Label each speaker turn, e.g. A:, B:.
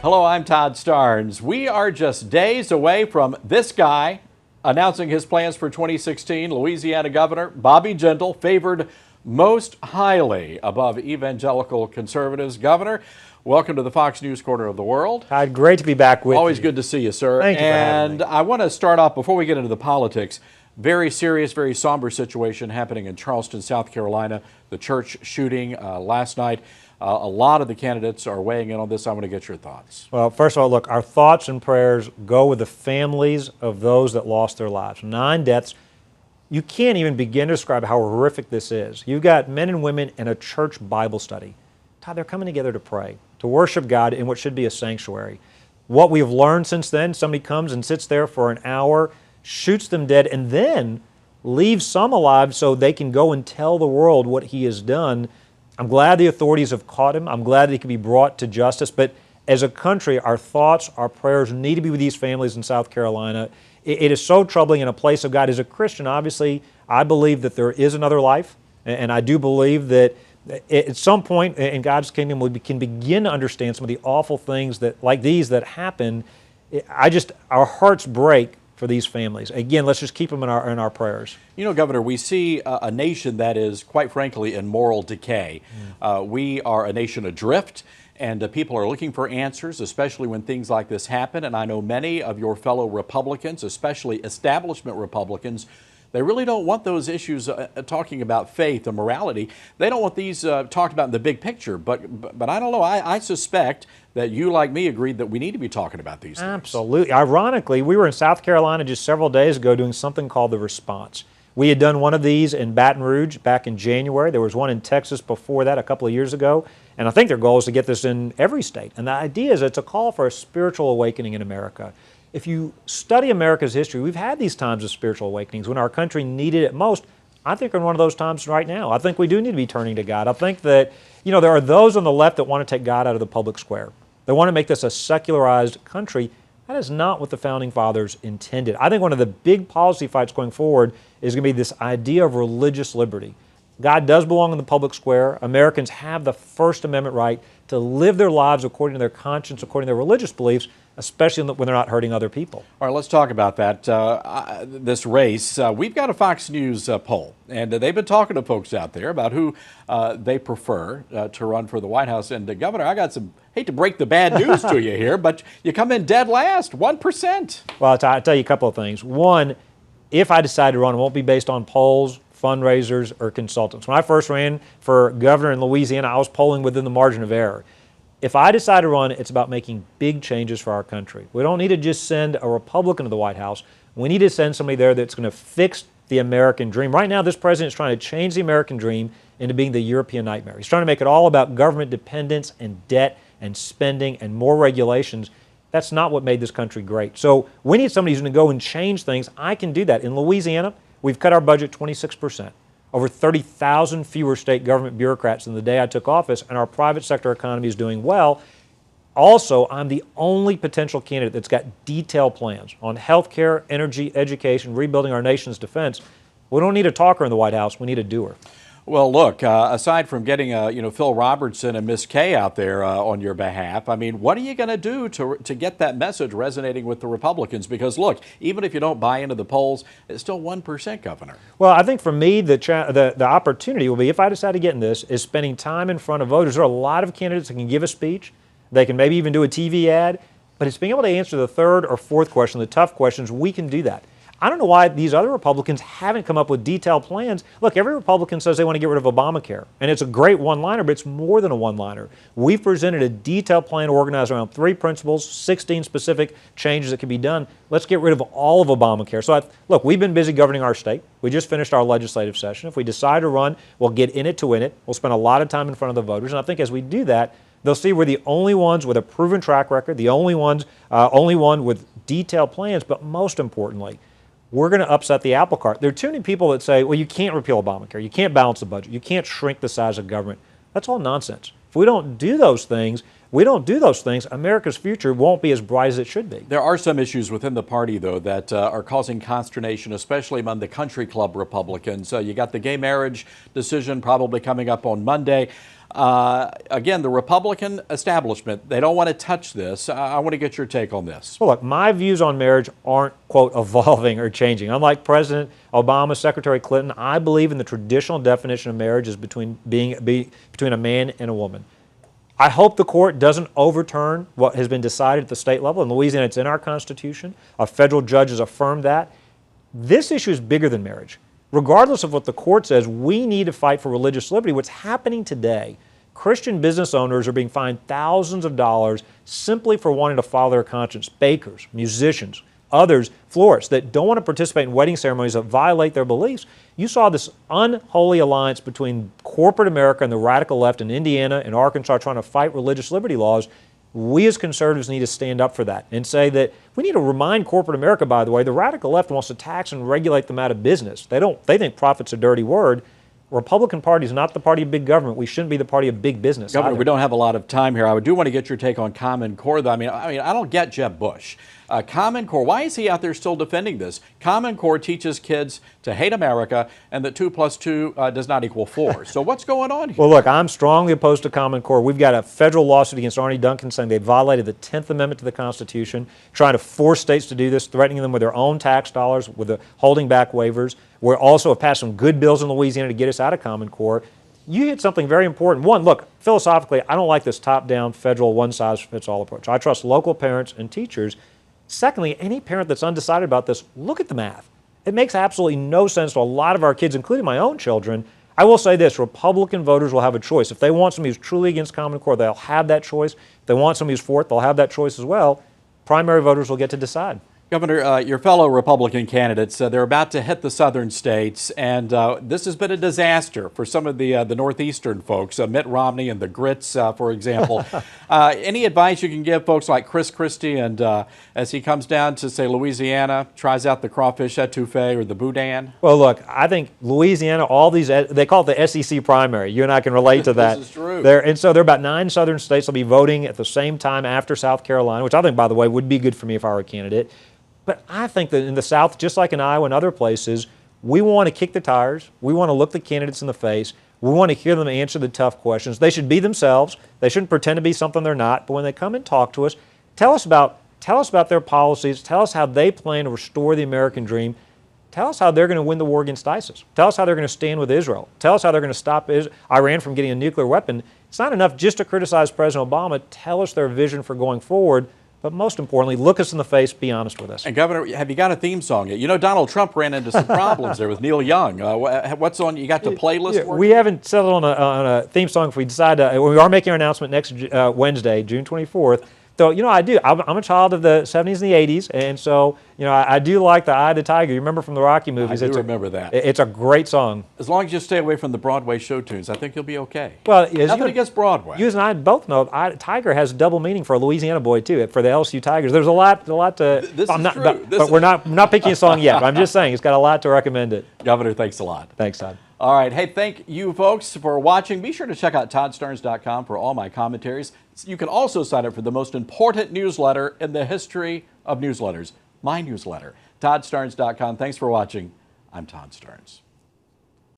A: Hello, I'm Todd Starnes. We are just days away from this guy announcing his plans for 2016. Louisiana Governor Bobby Jindal favored most highly above evangelical conservatives. Governor, welcome to the Fox News Corner of the World.
B: Todd, great to be back with you.
A: Always good to see you, sir.
B: Thank you for having me.
A: And I want to start off, before we get into the politics, very serious, very somber situation happening in Charleston, South Carolina. The church shooting last night. A lot of the candidates are weighing in on this. I want to get your thoughts.
B: Well, first of all, look, our thoughts and prayers go with the families of those that lost their lives. 9 deaths. You can't even begin to describe how horrific this is. You've got men and women in a church Bible study. Todd, they're coming together to pray, to worship God in what should be a sanctuary. What we've learned since then, somebody comes and sits there for an hour, shoots them dead, and then leaves some alive so they can go and tell the world what he has done. I'm glad the authorities have caught him. I'm glad that he can be brought to justice. But as a country, our thoughts, our prayers need to be with these families in South Carolina. It is so troubling in a place of God. As a Christian, obviously, I believe that there is another life. And I do believe that at some point in God's kingdom, we can begin to understand some of the awful things that, like these, that happen. Our hearts break for these families. Again, let's just keep them in our prayers.
A: You know, Governor, we see a nation that is, quite frankly, in moral decay. We are a nation adrift, and people are looking for answers, especially when things like this happen. And I know many of your fellow Republicans, especially establishment Republicans, they really don't want those issues talking about faith and morality. They don't want these talked about in the big picture. But I don't know. I suspect that you, like me, agreed that we need to be talking about these things.
B: Absolutely. Ironically, we were in South Carolina just several days ago doing something called The Response. We had done one of these in Baton Rouge back in January. There was one in Texas before that a couple of years ago. And I think their goal is to get this in every state. And the idea is it's a call for a spiritual awakening in America. If you study America's history, we've had these times of spiritual awakenings when our country needed it most. I think we're in one of those times right now. I think we do need to be turning to God. I think that, there are those on the left that want to take God out of the public square. They want to make this a secularized country. That is not what the Founding Fathers intended. I think one of the big policy fights going forward is going to be this idea of religious liberty. God does belong in the public square. Americans have the First Amendment right to live their lives according to their conscience, according to their religious beliefs, especially when they're not hurting other people.
A: All right, let's talk about that, this race. We've got a Fox News poll, and they've been talking to folks out there about who they prefer to run for the White House. And Governor, I got hate to break the bad news to you here, but you come in dead last, 1%.
B: Well, I'll tell you a couple of things. One, if I decide to run, it won't be based on polls, fundraisers, or consultants. When I first ran for governor in Louisiana, I was polling within the margin of error. If I decide to run, it's about making big changes for our country. We don't need to just send a Republican to the White House. We need to send somebody there that's going to fix the American dream. Right now, this president is trying to change the American dream into being the European nightmare. He's trying to make it all about government dependence and debt and spending and more regulations. That's not what made this country great. So we need somebody who's going to go and change things. I can do that. In Louisiana, we've cut our budget 26%. Over 30,000 fewer state government bureaucrats than the day I took office, and our private sector economy is doing well. Also, I'm the only potential candidate that's got detailed plans on health care, energy, education, rebuilding our nation's defense. We don't need a talker in the White House. We need a doer.
A: Well, look, aside from getting Phil Robertson and Miss Kay out there on your behalf, I mean, what are you going to do to get that message resonating with the Republicans? Because, look, even if you don't buy into the polls, it's still 1%, Governor.
B: Well, I think for me, the opportunity will be, if I decide to get in this, is spending time in front of voters. There are a lot of candidates that can give a speech. They can maybe even do a TV ad. But it's being able to answer the third or fourth question, the tough questions. We can do that. I don't know why these other Republicans haven't come up with detailed plans. Look, every Republican says they want to get rid of Obamacare, and it's a great one-liner, but it's more than a one-liner. We've presented a detailed plan organized around 3 principles, 16 specific changes that can be done. Let's get rid of all of Obamacare. So, look, we've been busy governing our state. We just finished our legislative session. If we decide to run, we'll get in it to win it. We'll spend a lot of time in front of the voters, and I think as we do that, they'll see we're the only ones with a proven track record, the only one with detailed plans, but most importantly, we're going to upset the apple cart. There are too many people that say, well, you can't repeal Obamacare, you can't balance the budget, you can't shrink the size of government. That's all nonsense. If we don't do those things, we don't do those things, America's future won't be as bright as it should be.
A: There are some issues within the party, though, that are causing consternation, especially among the country club Republicans. You got the gay marriage decision probably coming up on Monday. Again, the Republican establishment, they don't want to touch this. I want to get your take on this.
B: Well, look, my views on marriage aren't, quote, evolving or changing. Unlike President Obama, Secretary Clinton, I believe in the traditional definition of marriage is between a man and a woman. I hope the court doesn't overturn what has been decided at the state level. In Louisiana, it's in our Constitution. A federal judge has affirmed that. This issue is bigger than marriage. Regardless of what the court says, we need to fight for religious liberty. What's happening today, Christian business owners are being fined thousands of dollars simply for wanting to follow their conscience. Bakers, musicians, others, florists that don't want to participate in wedding ceremonies that violate their beliefs. You saw this unholy alliance between corporate America and the radical left in Indiana and Arkansas trying to fight religious liberty laws. We as conservatives need to stand up for that and say that we need to remind corporate America, by the way, the radical left wants to tax and regulate them out of business. They think profit's a dirty word. Republican Party is not the party of big government. We shouldn't be the party of big business.
A: Governor,
B: either.
A: we don't have a lot of time here. I do want to get your take on Common Core, though. I mean, I don't get Jeb Bush. Common Core, why is he out there still defending this? Common Core teaches kids to hate America and that 2 + 2 does not equal 4. So what's going on here?
B: Well, look, I'm strongly opposed to Common Core. We've got a federal lawsuit against Arne Duncan saying they violated the 10th Amendment to the Constitution, trying to force states to do this, threatening them with their own tax dollars, with the holding back waivers. We also have passed some good bills in Louisiana to get us out of Common Core. You hit something very important. One, look, philosophically, I don't like this top-down federal one-size-fits-all approach. I trust local parents and teachers. Secondly, any parent that's undecided about this, look at the math. It makes absolutely no sense to a lot of our kids, including my own children. I will say this, Republican voters will have a choice. If they want somebody who's truly against Common Core, they'll have that choice. If they want somebody who's for it, they'll have that choice as well. Primary voters will get to decide.
A: Governor, your fellow Republican candidates, they're about to hit the southern states, and this has been a disaster for some of the northeastern folks, Mitt Romney and the Grits, for example. Any advice you can give folks like Chris Christie, and as he comes down to, say, Louisiana, tries out the crawfish etouffee or the boudin?
B: Well, look, I think Louisiana, all these, they call it the SEC primary. You and I can relate to that.
A: This is true.
B: And so there are about 9 southern states that will be voting at the same time after South Carolina, which I think, by the way, would be good for me if I were a candidate. But I think that in the South, just like in Iowa and other places, we want to kick the tires. We want to look the candidates in the face. We want to hear them answer the tough questions. They should be themselves. They shouldn't pretend to be something they're not. But when they come and talk to us, tell us about their policies. Tell us how they plan to restore the American dream. Tell us how they're going to win the war against ISIS. Tell us how they're going to stand with Israel. Tell us how they're going to stop Iran from getting a nuclear weapon. It's not enough just to criticize President Obama. Tell us their vision for going forward. But most importantly, look us in the face, be honest with us.
A: And Governor, have you got a theme song yet? You know, Donald Trump ran into some problems there with Neil Young. What's on, you got the playlist?
B: Yeah, we haven't settled on a theme song. If we decide to, we are making our announcement next Wednesday, June 24th. So, you know, I'm a child of the 70s and the 80s, and so, you know, I do like the Eye of the Tiger. You remember from the Rocky movies?
A: I do remember that.
B: It's a great song.
A: As long as you stay away from the Broadway show tunes, I think you'll be okay.
B: Well,
A: nothing against Broadway.
B: You and I both know, Tiger has double meaning for a Louisiana boy too. For the LSU Tigers, there's a lot to.
A: This is true.
B: But we're not picking a song yet. I'm just saying it's got a lot to recommend it.
A: Governor, thanks a lot.
B: Thanks, Todd.
A: All right. Hey, thank you folks for watching. Be sure to check out ToddStarnes.com for all my commentaries. You can also sign up for the most important newsletter in the history of newsletters, my newsletter, ToddStarnes.com. Thanks for watching. I'm Todd Starnes.